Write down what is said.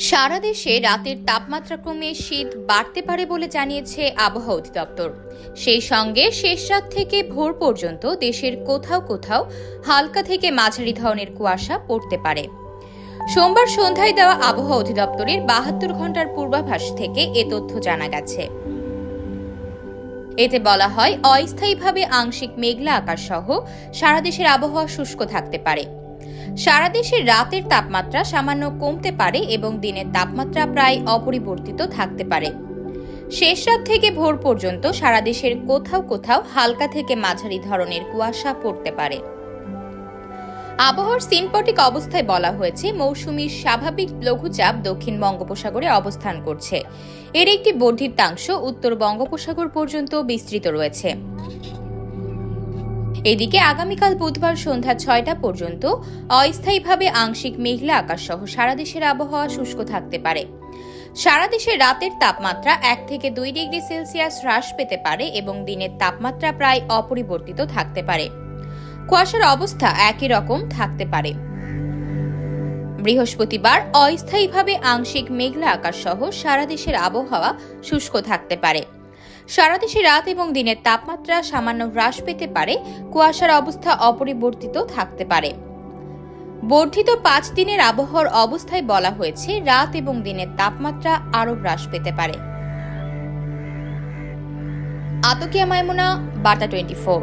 সারা দেশে রাতের তাপমাত্রা কমে শীত বাড়তে পারে বলে জানিয়েছে আবহাওয়া অধিদপ্তর। সেই সঙ্গে শেষ রাত থেকে ভোর পর্যন্ত দেশের কোথাও কোথাও হালকা থেকে মাঝারি ধরনের কুয়াশা পড়তে পারে। সোমবার সন্ধ্যায় দেওয়া আবহাওয়া অধিদপ্তরের 72 ঘন্টার পূর্বাভাস থেকে এ তথ্য জানা গেছে। এতে বলা হয়, অস্থায়ীভাবে আংশিক মেঘলা আকাশ সহ সারা দেশের আবহাওয়া শুষ্ক থাকতে পারে। সারা দেশে রাতের তাপমাত্রা সামান্য কমতে পারে এবং দিনের তাপমাত্রা প্রায় অপরিবর্তিত থাকতে পারে। শেষ রাত থেকে ভোর পর্যন্ত সারা দেশের কোথাও কোথাও হালকা থেকে মাঝারি ধরনের কুয়াশা পড়তে পারে। আবহাওয়ার সিনপটিক অবস্থায় বলা হয়েছে, মৌসুমীর স্বাভাবিক লঘুচাপ দক্ষিণ বঙ্গোপসাগরে অবস্থান করছে। এর একটি বর্ধিতাংশ উত্তর বঙ্গোপসাগর পর্যন্ত বিস্তৃত রয়েছে। এদিকে আগামীকাল বুধবার সন্ধ্যা 6টা পর্যন্ত অস্থায়ীভাবে আংশিক মেঘলা আকাশ সহ সারা দেশের আবহাওয়া শুষ্ক থাকতে পারে। সারা দেশে রাতের তাপমাত্রা 1 থেকে 2 ডিগ্রি সেলসিয়াস হ্রাস পেতে পারে এবং দিনের তাপমাত্রা প্রায় অপরিবর্তিত থাকতে পারে। কুয়াশার অবস্থা একই রকম থাকতে পারে। বৃহস্পতিবার অস্থায়ীভাবে আংশিক মেঘলা আকাশ সহ সারা দেশের আবহাওয়া শুষ্ক থাকতে পারে। সারা দেশে রাত এবং দিনের তাপমাত্রা সামান্য হ্রাস পেতে পারে। কুয়াশার অবস্থা অপরিবর্তিত থাকতে পারে। বর্ধিত 5 দিনের আবহাওয়ার অবস্থায় বলা হয়েছে, রাত এবং দিনের তাপমাত্রা আরও হ্রাস পেতে পারে। আতকিয়া মাইমুনা, বার্তা 24।